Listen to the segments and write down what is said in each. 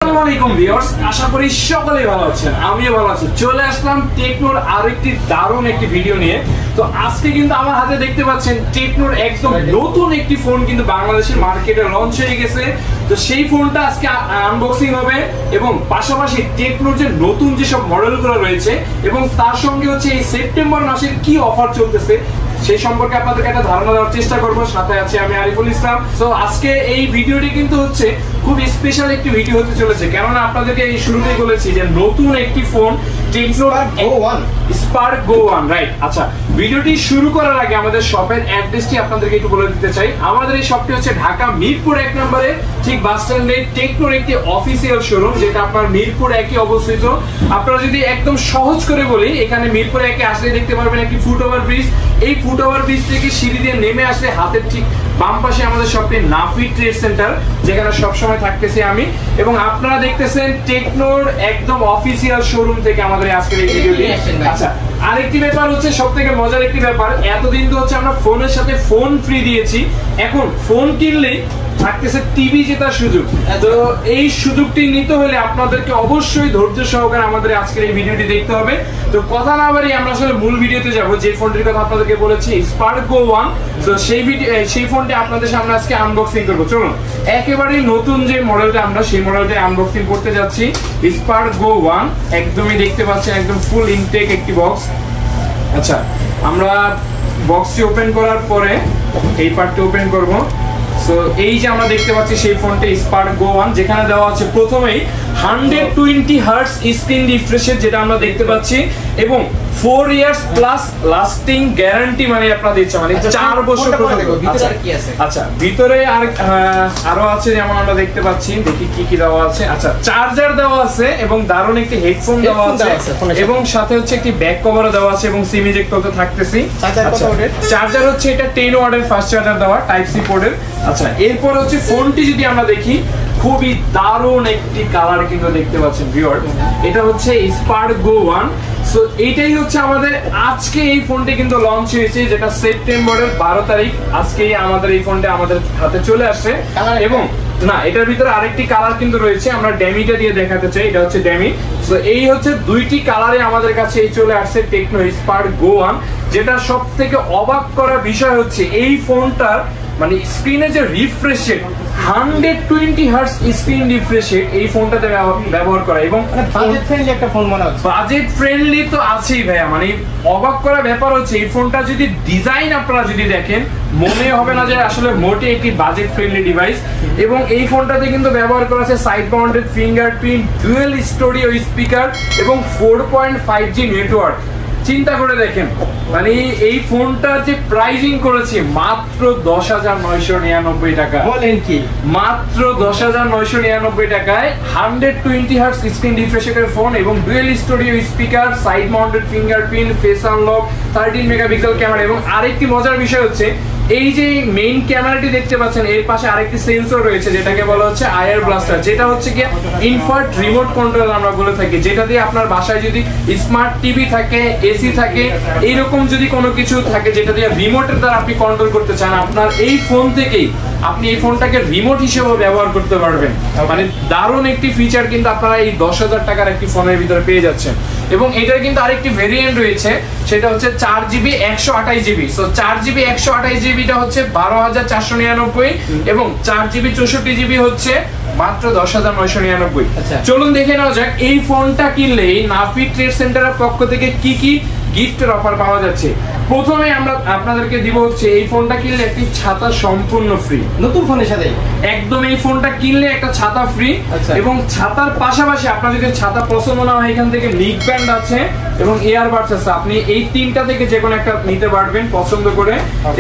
আসসালামু আলাইকুম ভিউয়ার্স, আশা করি সকলেই ভালো আছেন। আমিও ভালো আছি। চলে আসলাম টেকনোর আরেকটি দারুণ একটি ভিডিও নিয়ে। তো আজকে কিন্তু আমার হাতে দেখতে পাচ্ছেন টেকনোর একদম নতুন একটি ফোন কিন্তু বাংলাদেশের মার্কেটে লঞ্চ হয়ে গেছে। তো সেই ফোনটা আজকে আনবক্সিং হবে এবং পাশাপাশি টেকনোর যে নতুন যেসব মডেলগুলো রয়েছে এবং তার সঙ্গে হচ্ছে এই সেপ্টেম্বর মাসের কি অফার চলতেছে সেই সম্পর্কে আপনাদেরকে একটা ধারণা দেওয়ার চেষ্টা করবো। সাথে আছে আমি আরিফুল ইসলাম। তো আজকে এই ভিডিওটি কিন্তু হচ্ছে খুব স্পেশাল একটি ভিডিও হতে চলেছে, কেননা আপনাদেরকে এই শুরুতেই বলেছি যে নতুন একটি ফোন টেকনোর স্পার্ক গো 1, রাইট? আচ্ছা, ভিডিওটি শুরু করার আগে আমাদের শপের অ্যাড্রেসটি আপনাদেরকে একটু বলে দিতে চাই। আমাদের এই শপটি হচ্ছে ঢাকা মিরপুর 1 নম্বরে, ঠিক বাস স্ট্যান্ডে টেকনোর একটি অফিসিয়াল শোরুম, যেটা আপনার মিরপুর 1 অবস্থিত। আপনারা যদি একদম সহজ করে বলি, এখানে মিরপুর 1 আসলে দেখতে পারবেন একটি ফুট ওভার ব্রিজ। এই ফুট ওভার ব্রিজ থেকে সিঁড়ি দিয়ে নেমে আসলে হাতের ঠিক বাম পাশে আমাদের শপটি নাফি ট্রেড সেন্টার, যেখানে সবসময় থাকতেছি আমি। এবং আপনারা দেখতেছেন টেকনোর একদম অফিসিয়াল শোরুম থেকে আমাদের আজকের এই ভিডিওটি। আচ্ছা, আরেকটি ব্যাপার হচ্ছে সব থেকে মজার একটি ব্যাপার, এতদিন তো হচ্ছে আমরা ফোনের সাথে ফোন ফ্রি দিয়েছি, এখন ফোন কিনলেই থাকতেছে টিভি জেতার সুযোগ। তো এই সুযোগটি নিতে হলে আপনাদেরকে অবশ্যই ধৈর্য সহকারে আমাদের আজকের এই ভিডিওটি দেখতে হবে। তো কথা না বাড়িয়ে আমরা আসলে মূল ভিডিওতে যাব, যে ফোনটির কথা আপনাদেরকে বলেছি স্পার্ক গো 1। তো সেই ফোনটি আপনাদের সামনে আজকে আনবক্সিং করবো। চলুন, একেবারেই নতুন যে মডেলটা আমরা সেই মডেলটা আনবক্সিং করতে যাচ্ছি, স্পার্ক গো 1। একদমই দেখতে পাচ্ছেন একদম ফুল ইনটেক একটি বক্স। আচ্ছা, আমরা বক্সটি ওপেন করার পরে এই পার্টটি ওপেন করব। সো এই যে আমরা দেখতে পাচ্ছি সেই ফোনটা স্পার্ক গো 1, যেখানে দেওয়া আছে প্রথমেই 120 হার্টজ স্ক্রিন রিফ্রেশের, যেটা আমরা দেখতে পাচ্ছি, এবং 4 ইয়ার্স প্লাস লাস্টিং গ্যারান্টি মানে আপনারা দিচ্ছে, মানে 4 বছর পর্যন্ত। আচ্ছা, ভিতরে আরো আছে, যেমন আমরা দেখতে পাচ্ছি, দেখি কি কি দেওয়া আছে। আচ্ছা, চার্জার দেওয়া আছে এবং দারুণ একটি হেডফোন দেওয়া আছে, এবং সাথে হচ্ছে একটি ব্যাক কভারও দেওয়া আছে এবং সিম ইজেক্ট করতে থাকতেছি। চার্জার হচ্ছে এটা 10 ওয়াটের ফাস্ট চার্জার দেওয়া, টাইপ সি পোর্টের। আচ্ছা, এরপর হচ্ছে ফোনটি যদি আমরা দেখি, খুবই দারুণ একটি কালার কিন্তু দেখতে পাচ্ছেন ভিউয়ার, এটা হচ্ছে স্পার্ক গো 1। সো এইটাই হচ্ছে আমাদের আজকে এই ফোনটি কিন্তু লঞ্চ হয়েছে, যেটা সেপ্টেম্বরের 12 তারিখ। আজকেই আমাদের এই ফোনটা আমাদের হাতে চলে আসছে। এবং না, এটার ভিতরে আরেকটি কালার কিন্তু রয়েছে, আমরা ড্যামিটা দিয়ে দেখাতে চাই, এটা হচ্ছে ড্যামি। সো এই হচ্ছে দুইটি কালারে আমাদের কাছে এই চলে আসছে টেকনো স্পার্ক গো 1। যেটা সব থেকে অবাক করা বিষয় হচ্ছে এই ফোনটার মানে স্ক্রিনে যে refresh rate 120 hertz screen refresh rate এই ফোনটাতে ব্যবহার করা, এবং বাজেট ফ্রেন্ডলি একটা ফোন মনে হচ্ছে। বাজেট ফ্রেন্ডলি তো আছেই ভাইয়া, মানে অবাক করা ব্যাপার হচ্ছে এই ফোনটা যদি ডিজাইন আপনারা যদি দেখেন, মনে হবে না যে আসলে মোটে একটি বাজেট ফ্রেন্ডলি ডিভাইস। এবং এই ফোনটাতে কিন্তু ব্যবহার করা আছে side mounted fingerprint, dual স্টোরিও speaker এবং 4.5G নেটওয়ার্ক। চিন্তা করে দেখেন, মানে এই ফোনটা যে প্রাইজিং করেছে মাত্র 10,999 টাকা। বলেন কি? মাত্র 10,999 টাকায় 120 হার্টজ স্ক্রিন রিফ্রেশের ফোন এবং dual studio speaker, side mounted fingerprint, face unlock, 13 megapixel camera. এবং আরেকটি মজার বিষয় হচ্ছে এই যে মেইন ক্যামেরাটি দেখতে পাচ্ছেন, এর পাশে আরেকটি সেন্সর রয়েছে, যেটাকে বলা হচ্ছে আয়ার ব্লাস্টার, যেটা হচ্ছে কি ইনফার্ট রিমোট কন্ট্রোল আমরা বলে থাকি, যেটা দিয়ে আপনার বাসায় যদি স্মার্ট টিভি থাকে, এসি থাকে, এইরকম যদি কোনো কিছু থাকে যেটা দিয়ে রিমোটের দ্বারা আপনি কন্ট্রোল করতে চান, আপনার এই ফোন থেকেই আপনি এই ফোনটাকে রিমোট হিসেবে ব্যবহার করতে পারবেন। মানে দারুণ একটি ফিচার কিন্তু আপনারা এই 10,000 টাকার একটি ফোনের ভিতরে পেয়ে যাচ্ছেন। এবং এটার কিন্তু আরেকটি ভেরিয়েন্ট রয়েছে, সেটা হচ্ছে 4GB 128GB। সো 4GB 128GBটা হচ্ছে 12,499 এবং 4GB 64GB হচ্ছে মাত্র 10,999। চলুন দেখে নেওয়া যাক এই ফোনটা কিনলে নাফি ট্রেড সেন্টারের পক্ষ থেকে কি কি গিফটের অফার পাওয়া যাচ্ছে। প্রথমে আমরা আপনাদেরকে দিব হচ্ছে এই ফোনটা কিনলে একটি ছাতা সম্পূর্ণ ফ্রি, নতুন ফোনের সাথে একদম। এই ফোনটা কিনলে একটা ছাতা ফ্রি, এবং ছাতার পাশাপাশি আপনার যদি ছাতা পছন্দ না হয়, এখান থেকে নিক ব্যান্ড আছে এবং ইয়ারবাডস আছে, আপনি এই তিনটা থেকে যে কোনো একটা নিতে পারবেন পছন্দ করে।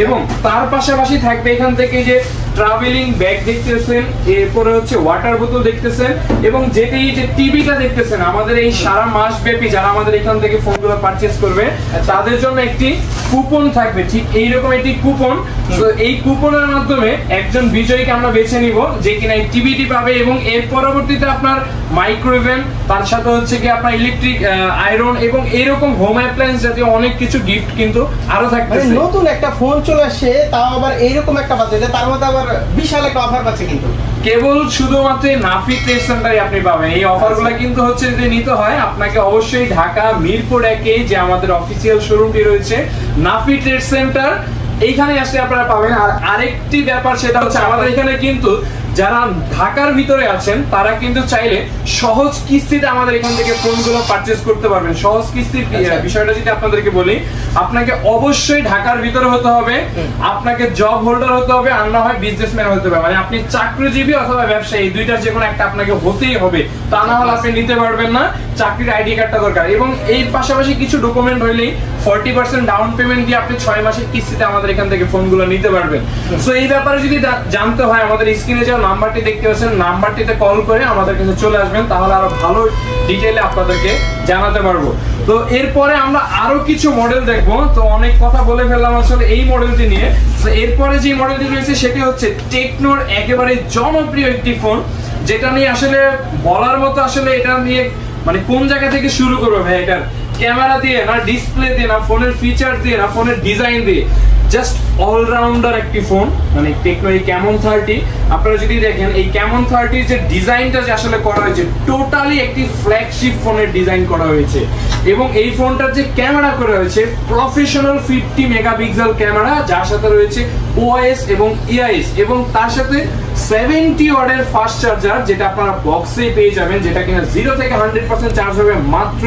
এবং তার পাশাপাশি থাকবে এখান থেকে যে ট্রাভেলিং ব্যাগ দেখতেছেন, এরপরে হচ্ছে ওয়াটার বোতল দেখতেছেন, এবং যেটি যে টিভিটা দেখতেছেন, আমাদের এই সারা মাস ব্যাপী যারা আমাদের এখান থেকে ফোনগুলো পারচেজ করবে তাদের জন্য একটি কুপন থাকবে, ঠিক এইরকম একটি কুপন। তো এই কুপনের মাধ্যমে একজন বিজয়ীকে আমরা বেছে নিব, যে কিনা এই টিভিটি পাবে, এবং এর পরবর্তীতে আপনার মাইক্রোওভেন, তার সাথে হচ্ছে কি আপনার ইলেকট্রিক আয়রন এবং এরকম হোম অ্যাপ্লায়েন্স জাতীয় অনেক কিছু গিফট কিন্তু আরো থাকতেছে। নতুন একটা ফোন চলে আসছে, তাও আবার এইরকম একটা বাজেটে, তার মধ্যে আবার বিশাল একটা অফার পাচ্ছে কিন্তু কেবল শুধুমাত্র নাফি ট্রেড সেন্টারে আপনি পাবেন। এই অফারগুলো কিন্তু হচ্ছে যদি নিতে হয় আপনাকে অবশ্যই ঢাকা মিরপুর 1-এ যে আমাদের অফিসিয়াল শোরুমটি রয়েছে নাফি ট্রেড সেন্টার, এইখানে আসলে আপনারা পাবেন। আর আরেকটি ব্যাপার সেটা হচ্ছে আমাদের এখানে কিন্তু যারা ঢাকার ভিতরে আছেন তারা কিন্তু চাইলে সহজ কিস্তিতে আমাদের এখান থেকে ফোনগুলো পারচেজ করতে পারবেন। সহজ কিস্তির বিষয়টা যদি আপনাদেরকে বলি, আপনাকে অবশ্যই ঢাকার ভিতরে হতে হবে, আপনাকে জব হোল্ডার হতে হবে, আর না হয় বিজনেসম্যান হতে হবে। মানে আপনি চাকরিজীবী অথবা ব্যবসায়ী, এই দুইটার যে কোনো একটা আপনাকে হতেই হবে, তা না হলে আপনি নিতে পারবেন না। চাকরির আইডি কার্ডটা দরকার, এবং এই পাশাপাশি কিছু ডকুমেন্ট হইলেই 40% ডাউন পেমেন্ট দিয়ে আপনি 6 মাসের কিস্তিতে আমাদের এখান থেকে ফোনগুলো নিতে পারবেন। সো এই ব্যাপারে যদি জানতে হয় আমাদের স্ক্রিনে যে নাম্বারটি দেখতে পাচ্ছেন, নাম্বারটিতে কল করে আমাদের কাছে চলে আসবেন, তাহলে আরো ভালো ডিটেইলে আপনাদেরকে জানাতে পারবো। তো এরপরে আমরা আরো কিছু মডেল দেখবো। তো অনেক কথা বলে ফেললাম আসলে এই মডেলটি নিয়ে। তো এরপরে যে মডেলটি রয়েছে সেটি হচ্ছে টেকনোর একেবারে জনপ্রিয় একটি ফোন, যেটা নিয়ে আসলে বলার মতো, আসলে এটা নিয়ে মানে কোন জায়গা থেকে শুরু করবো ভাই? এটার ক্যামেরা দিয়ে না, ডিসপ্লে দিয়ে না, ফোনের ফিচার দিয়ে না, ফোনের ডিজাইন দিয়ে, জাস্ট অলরাউন্ডার একটি ফোন। মানে টেকনো এই ক্যামন 30, আপনারা যদি দেখেন এই ক্যামন 30 যে ডিজাইনটা যে আসলে করা হয়েছে, টোটালি একটি ফ্ল্যাগশিপ ফোনের ডিজাইন করা হয়েছে। এবং এই ফোনটার যে ক্যামেরা করা হয়েছে প্রফেশনাল 50 মেগাপিক্সেল ক্যামেরা, যার সাথে রয়েছে ওআইএস এবং ইআইএস, এবং তার সাথে 70 ওয়াটের ফাস্ট চার্জার, যেটা আপনারা বক্সে পেয়ে যাবেন, যেটা কিনা 0 থেকে 100% চার্জ হবে মাত্র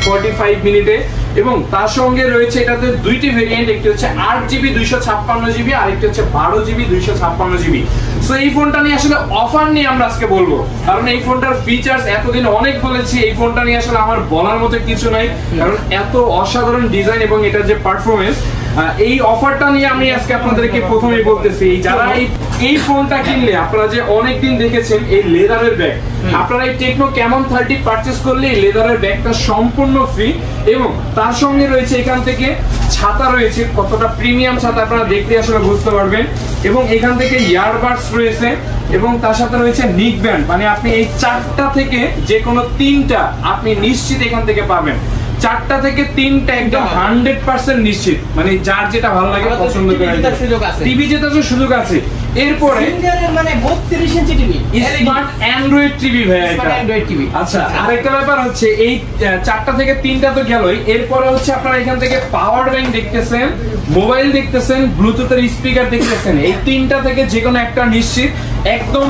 45 মিনিটে। এবং তার সঙ্গে রয়েছে এটাতে দুইটি ভেরিয়েন্ট, একটি হচ্ছে 8GB 256GB, আর একটি হচ্ছে 12GB 256GB। সো এই ফোনটা নিয়ে আসলে অফার নিয়ে আমরা আজকে বলবো, কারণ এই ফোনটার ফিচার্স এতদিন অনেক বলেছি, এই ফোনটা নিয়ে আসলে আমার বলার মতো কিছু নাই, কারণ এত অসাধারণ ডিজাইন এবং এটার যে পারফরমেন্স। এই অফারটা নিয়ে আমি আজকে আপনাদেরকে প্রথমেই বলতেছি, যারা এই ফোনটা কিনলে আপনারা যে অনেকদিন দেখেছেন এই লেদারের ব্যাগ, আপনারা এই টেকনো ক্যামন 30 পারচেজ করলে এই লেদারের ব্যাগটা সম্পূর্ণ ফ্রি, এবং তার সঙ্গে রয়েছে এখান থেকে ছাতা রয়েছে, কতটা প্রিমিয়াম ছাতা আপনারা দেখলে আসলে বুঝতে পারবেন, এবং এখান থেকে ইয়ারবাডস রয়েছে, এবং তার সাথে রয়েছে নিক ব্যান্ড। মানে আপনি এই 4টা থেকে যে কোনো 3টা আপনি নিশ্চিত এখান থেকে পাবেন। 4টা থেকে 3টা একদম 100% নিশ্চিত, মানে যার যেটা ভালো লাগে পছন্দ করে টিভি জেতার সুযোগ আছে। এরপরে মানে 32 inch TV, smart Android TV ভাই, এটা অ্যান্ড্রয়েড টিভি। আচ্ছা, আরেকটা ব্যাপার হচ্ছে এই 4টা থেকে 3টা তো গেলই, এরপরে হচ্ছে আপনারা এখান থেকে পাওয়ার ব্যাংক দেখতেছেন, মোবাইল দেখতেছেন, ব্লুটুথের স্পিকার দেখতেছেন। এই 3টা থেকে যে কোনো একটা নিশ্চিত, একদম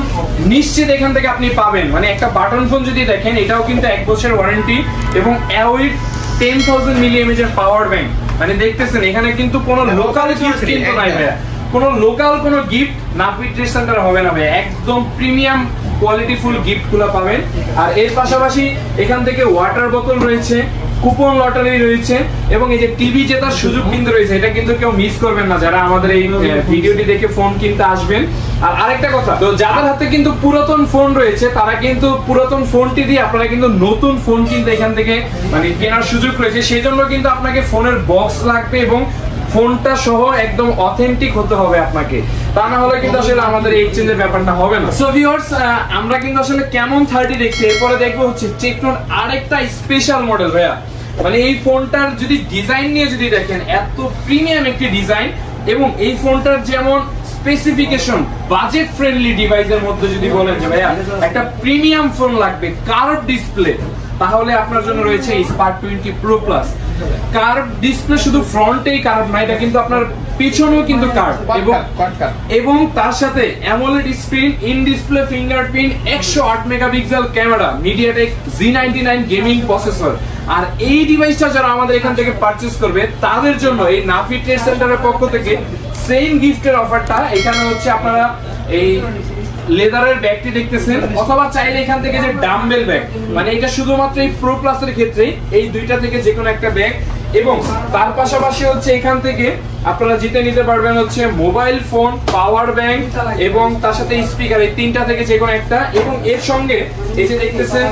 নিশ্চিত এখান থেকে আপনি পাবেন। মানে একটা বাটন ফোন যদি দেখেন, এটাও কিন্তু 1 বছরের ওয়ারেন্টি, এবং অ্যাওয়িড 10,000 mAh এর পাওয়ার ব্যাংক। মানে দেখতেছেন এখানে কিন্তু কোনো লোকাল গিফট কিন্তু নাই ভাইয়া, কোনো লোকাল কোনো গিফট নাফি ট্রেড সেন্টারে হবে না ভাই, একদম প্রিমিয়াম কোয়ালিটি ফুল গিফট গুলো পাবেন। আর এর পাশাপাশি এখান থেকে ওয়াটার বোতল রয়েছে, কুপন লটারি রয়েছে, এবং এই যে টিভি জেতার সুযোগ কিন্তু রয়েছে। এটা কিন্তু কেউ মিস করবেন না যারা আমাদের এই ভিডিওটি দেখে ফোন কিনতে আসবেন। আর আরেকটা কথা, তো যাদের হাতে কিন্তু পুরাতন ফোন রয়েছে তারা কিন্তু পুরাতন ফোনটি দিয়ে আপনারা কিন্তু নতুন ফোন কিনতে এখান থেকে মানে কেনার সুযোগ রয়েছে। সেই জন্য কিন্তু আপনাকে ফোনের বক্স লাগবে, এবং ফোনটা সহ একদম অথেন্টিক হতে হবে আপনাকে, তা না হলে কিন্তু আসলে আমাদের এই এক্সচেঞ্জের ব্যাপারটা হবে না। সো ভিউয়ার্স, আমরা কিন্তু আসলে ক্যামন 30 দেখছি, এরপরে দেখবো হচ্ছে টেকনোর আরেকটা স্পেশাল মডেল ভাইয়া। মানে এই ফোনটার যদি ডিজাইন নিয়ে যদি দেখেন, এত প্রিমিয়াম একটি ডিজাইন, এবং এই ফোনটার যেমন স্পেসিফিকেশন বাজেট ফ্রেন্ডলি ডিভাইসের মধ্যে যদি বলেন যে ভাইয়া একটা প্রিমিয়াম ফোন লাগবে, কার্ভ ডিসপ্লে, তাহলে আপনার জন্য রয়েছে spark 20 Pro Plus। Curve display শুধু ফ্রন্টেই কার্ভ না, এটা কিন্তু আপনার পিছনেও কিন্তু কার্ভ, এবং তার সাথে AMOLED screen, in display fingerprint, 108 megapixel camera, MediaTek Z99 gaming processor. আর এই ডিভাইসটা যারা আমাদের এখান থেকে পারচেজ করবে তাদের জন্য এই নাফি ট্রেড সেন্টারের পক্ষ থেকে সেম গিফটের অফারটা। এখানে হচ্ছে আপনারা এই লেদারের ব্যাগটি দেখতেছেন, অথবা চাইলে এখান থেকে যে ডাম্বেল ব্যাগ, মানে এটা শুধুমাত্র এই প্রো প্লাসের ক্ষেত্রে এই দুইটা থেকে যে কোনো একটা ব্যাগ, এবং তার পাশাপাশি হচ্ছে এখান থেকে আপনারা জিতে নিতে পারবেন হচ্ছে মোবাইল ফোন, পাওয়ার ব্যাংক, এবং তার সাথে স্পিকার, এই 3টা থেকে যে কোনো একটা। এবং এর সঙ্গে এই যে দেখতেছেন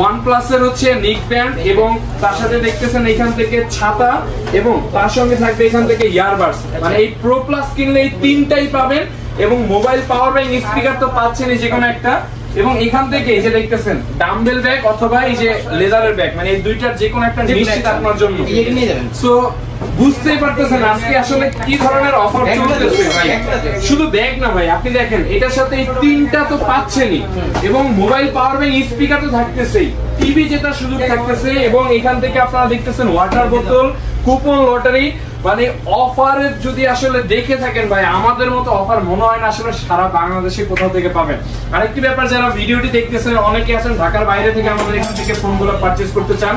OnePlus এর হচ্ছে নিক ব্যান্ড, এবং তার সাথে দেখতেছেন এখান থেকে ছাতা, এবং তার সঙ্গে থাকবে এখান থেকে ইয়ারবাডস। মানে এই প্রো প্লাস কিনলে এই 3টাই পাবেন, এবং মোবাইল, পাওয়ার ব্যাংক, স্পিকার তো পাচ্ছেনই যে কোনো একটা, এবং এখান থেকে এই যে দেখতেছেন ডাম্বেল ব্যাগ অথবা এই যে লেদারের ব্যাগ, মানে এই দুইটার যে কোনো একটা নিশ্চিত আপনার জন্য। সো বুঝতেই পারতেছেন আজকে আসলে কি ধরনের অফার চলতেছে ভাই। শুধু ব্যাগ না ভাই, আপনি দেখেন এটার সাথে এই তিনটা তো পাচ্ছেনই, এবং মোবাইল পাওয়ার ব্যাংক, স্পিকার তো থাকতেছেই, টিভি যেটা সুযোগ থাকতেছে, এবং এখান থেকে আপনারা দেখতেছেন ওয়াটার বোতল, কুপন, লটারি। মানে অফার যদি আসলে দেখে থাকেন ভাই, আমাদের মতো অফার মনে হয় না আসলে সারা বাংলাদেশে কোথাও থেকে পাবেন। আরেকটি ব্যাপার, যারা ভিডিওটি দেখতেছেন অনেকে আছেন ঢাকার বাইরে থেকে আমাদের এখান থেকে ফোনগুলো পারচেজ করতে চান,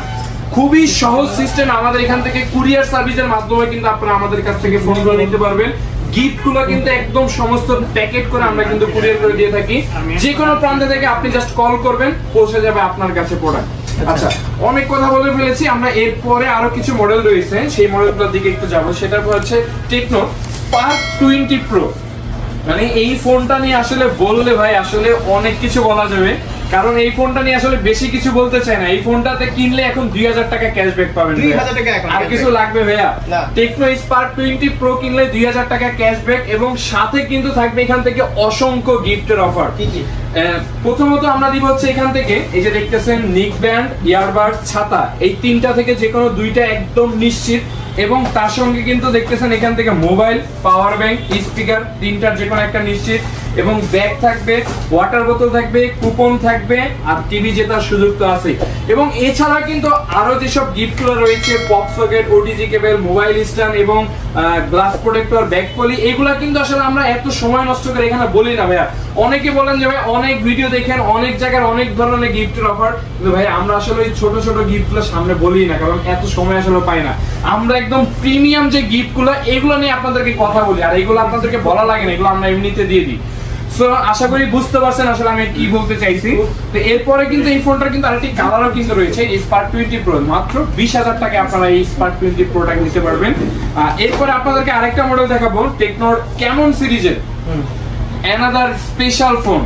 খুবই সহজ সিস্টেম। আমাদের এখান থেকে কুরিয়ার সার্ভিসের মাধ্যমে কিন্তু আপনারা আমাদের কাছ থেকে ফোনগুলো নিতে পারবেন। গিফট গুলো কিন্তু একদম সমস্ত প্যাকেট করে আমরা কিন্তু কুরিয়ার করে দিয়ে থাকি। যে কোনো প্রান্ত থেকে আপনি জাস্ট কল করবেন, পৌঁছে যাবে আপনার কাছে প্রোডাক্ট। আচ্ছা, অনেক কথা বলে ফেলেছি আমরা, এরপরে আরো কিছু মডেল রয়েছে, সেই মডেলগুলোর দিকে একটু যাবো। সেটা হচ্ছে টেকনো স্পার্ক 20 প্রো। মানে এই ফোনটা নিয়ে আসলে বললে ভাই আসলে অনেক কিছু বলা যাবে, কারণ এই ফোনটা নিয়ে আসলে বেশি কিছু বলতে চাই না। এই ফোনটাতে কিনলে এখন 2000 টাকা ক্যাশব্যাক পাবেন। 2000 টাকা এখন আর কিছু লাগবে ভাইয়া? টেকনো স্পার্ক 20 প্রো কিনলে 2000 টাকা ক্যাশব্যাক, এবং সাথে কিন্তু থাকবে এখান থেকে অসংখ্য গিফটের অফার। প্রথমত আমরা দিব হচ্ছে এখান থেকে এই যে দেখতেছেন নিক ব্যান্ড, ইয়ারবাড, ছাতা, এই তিনটা থেকে যে কোনো দুইটা একদম নিশ্চিত। এবং তার সঙ্গে কিন্তু দেখতেছেন এখান থেকে মোবাইল, পাওয়ার ব্যাংক, স্পিকার, তিনটার যে কোনো একটা নিশ্চিত, এবং ব্যাগ থাকবে, ওয়াটার বোতল থাকবে, কুপন থাকবে, আর টিভি জেতার সুযোগ তো আছে। এবং এছাড়া কিন্তু আরো যেসব গিফটগুলো রয়েছে, পপ সকেট, ওটিজি কেবল, মোবাইল স্ট্যান্ড এবং গ্লাস প্রোটেক্টর, ব্যাক পলি, এগুলা কিন্তু আসলে আমরা এত সময় নষ্ট করে এখানে বলি না ভাইয়া। অনেকে বলেন যে ভাই অনেক ভিডিও দেখেন, অনেক জায়গায় অনেক ধরনের গিফটের অফার, কিন্তু ভাই আমরা আসলে এই ছোট ছোট গিফটগুলো সামনে বলি না, কারণ এত সময় আসলে পাই না। আমরা একদম প্রিমিয়াম যে গিফটগুলো, এগুলো নিয়ে আপনাদেরকে কথা বলি, আর এগুলো আপনাদেরকে বলা লাগে না, এগুলো আমরা এমনিতে দিয়ে দিই। সো আশা করি বুঝতে পারছেন আসলে আমি কি বলতে চাইছি। তো এরপরে কিন্তু এই ফোনটার কিন্তু আরেকটি কালারও কিন্তু রয়েছে, এই স্পার্ক 20 প্রো। মাত্র 20,000 টাকায় আপনারা এই স্পার্ক 20 প্রোটা নিতে পারবেন। এরপরে আপনাদেরকে আরেকটা মডেল দেখাবো, টেকনোর ক্যানন সিরিজের অ্যানাদার স্পেশাল ফোন।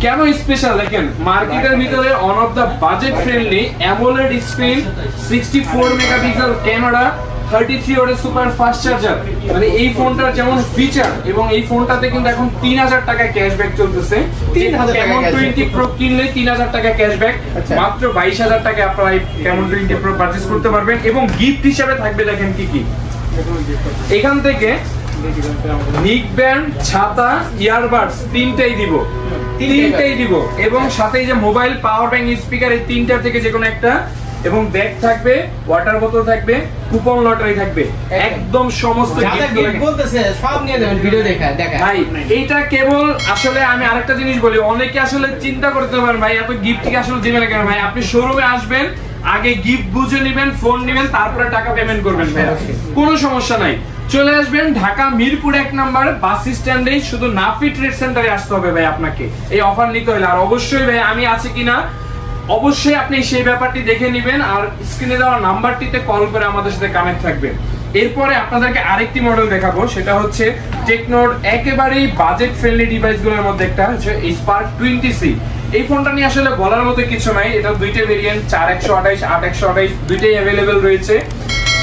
কেন স্পেশাল দেখেন, মার্কেটের ভিতরে one of the budget friendly AMOLED screen, 64 megapixel camera, 33 ওয়াটের সুপার ফাস্ট চার্জার। মানে এই ফোনটার যেমন ফিচার, এবং এই ফোনটাতে কিন্তু এখন 3000 টাকা ক্যাশব্যাক চলতেছে। 20 প্রো কিনলে 3000 টাকা ক্যাশব্যাক, মাত্র 22000 টাকা আপনারা এই ক্যামন 20 প্রো পারচেজ করতে পারবেন। এবং গিফট হিসেবে থাকবে দেখেন কি কি, এখান থেকে নিক ব্যান্ড, ছাতা, ইয়ারবাডস তিনটাই দিব, এবং সাথে এই যে মোবাইল, পাওয়ার ব্যাংক, স্পিকার, এই তিনটার থেকে যে কোনো একটা, এবং ব্যাগ থাকবে, ওয়াটার বোতল থাকবে, কুপন, লটারি থাকবে, একদম সমস্ত গিফট বলতেছে সব নিয়ে যাবেন। ভিডিও দেখা ভাই, এইটা কেবল আসলে আমি আরেকটা জিনিস বলি, অনেকে আসলে চিন্তা করতে পারেন ভাই এত গিফট কি আসলে দিবেন কেন। ভাই আপনি শোরুমে আসবেন, আগে গিফট বুঝে নেবেন, ফোন নেবেন, তারপরে টাকা পেমেন্ট করবেন ভাই, কোনো সমস্যা নাই। চলে আসবেন ঢাকা মিরপুর 1 নাম্বার বাস স্ট্যান্ডে, শুধু নাফি ট্রেড সেন্টারে আসতে হবে ভাই আপনাকে এই অফার নিতে হলে। আর অবশ্যই ভাই আমি আছি কিনা অবশ্যই আপনি সেই ব্যাপারটি দেখে নেবেন, আর স্ক্রিনে দেওয়া নাম্বারটিতে কল করে আমাদের সাথে কানেক্ট থাকবেন। এরপরে আপনাদেরকে আরেকটি মডেল দেখাবো, সেটা হচ্ছে টেকনোর একেবারেই বাজেট ফ্রেন্ডলি ডিভাইসগুলোর মধ্যে একটা হচ্ছে স্পার্ক 20C। এই ফোনটা নিয়ে আসলে বলার মতো কিছু নাই, এটা দুইটা ভেরিয়েন্ট, 4128, 8128 দুইটাই অ্যাভেলেবেল রয়েছে।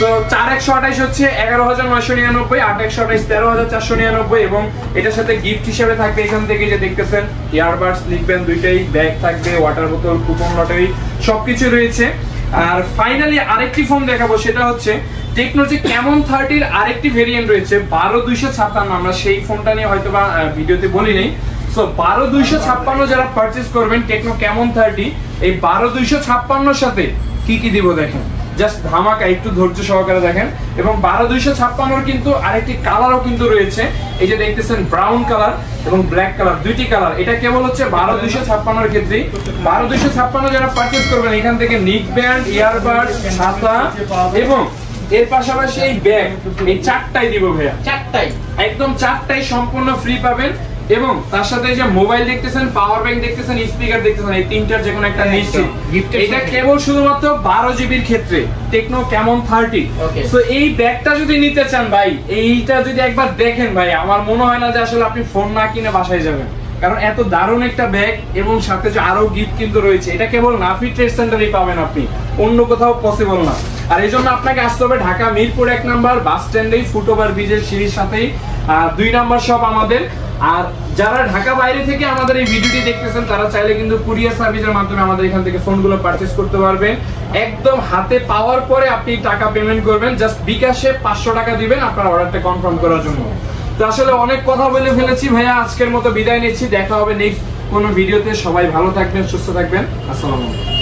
তো 4128 হচ্ছে 11999, 8128 13499, এবং এটার সাথে গিফট হিসেবে থাকবে এখান থেকে যে দেখতেছেন ইয়ারবাডস, লিখবেন দুইটাই, ব্যাগ থাকবে, ওয়াটার বোতল, কুপন, লটারি সবকিছু রয়েছে। আর ফাইনালি আরেকটি ফোন দেখাবো, সেটা হচ্ছে টেকনো যে ক্যামন 30 আরেকটি ভেরিয়েন্ট রয়েছে 12256। আমরা সেই ফোনটা নিয়ে হয়তো বা ভিডিওতে বলি নাই। সো 12256 যারা পারচেজ করবেন টেকনো ক্যামন 30, এই 12256 সাথে কি কি দিব দেখেন, জাস্ট ধামাকা, একটু ধৈর্য সহকারে দেখেন। এবং 12256 কিন্তু আরেকটি কালারও কিন্তু রয়েছে, এই যে দেখতেছেন ব্রাউন কালার এবং ব্ল্যাক কালার, দুইটি কালার। এটা কেবল হচ্ছে 12256 এর ক্ষেত্রে। 12256 যারা পারচেজ করবেন এখান থেকে নিক ব্যান্ড, ইয়ারবাড, ছাতা এবং এর পাশাপাশি এই ব্যাগ, এই চারটাই দিব ভাইয়া, চারটাই একদম চারটাই সম্পূর্ণ ফ্রি পাবেন। এবং তার সাথে যে মোবাইল দেখতেছেন, পাওয়ার ব্যাংক দেখতেছেন, স্পিকার দেখতেছেন, এই তিনটার যে কোনো একটা নিশ্চিত। এটা কেবল শুধুমাত্র 12 জিবির ক্ষেত্রে টেকনো ক্যামন 30। সো এই ব্যাগটা যদি নিতে চান ভাই, এইটা যদি একবার দেখেন ভাই, আমার মনে হয় না যে আসলে আপনি ফোন না কিনে বাসায় যাবেন, কারণ এত দারুণ একটা ব্যাগ এবং সাথে যে আরো গিফট কিন্তু রয়েছে। এটা কেবল নাফি ট্রেড সেন্টারেই পাবেন আপনি, অন্য কোথাও পসিবল না। আর এই জন্য আপনাকে আসতে হবে ঢাকা মিরপুর 1 নাম্বার বাস স্ট্যান্ডেই ফুটওভার ব্রিজের সিঁড়ির সাথেই 2 নাম্বার শপ আমাদের। আর যারা ঢাকা বাইরে থেকে আমাদের এই ভিডিওটি দেখতেছেন তারা চাইলে কিন্তু কুরিয়ার সার্ভিসের মাধ্যমে আমাদের এখান থেকে ফোনগুলো পারচেজ করতে পারবেন। একদম হাতে পাওয়ার পরে আপনি টাকা পেমেন্ট করবেন, জাস্ট বিকাশে 500 টাকা দিবেন আপনার অর্ডারটা কনফার্ম করার জন্য। তো আসলে অনেক কথা বলে ফেলেছি ভাইয়া, আজকের মতো বিদায় নিচ্ছি। দেখা হবে নেক্সট কোনো ভিডিওতে। সবাই ভালো থাকবেন, সুস্থ থাকবেন। আসসালামু আলাইকুম।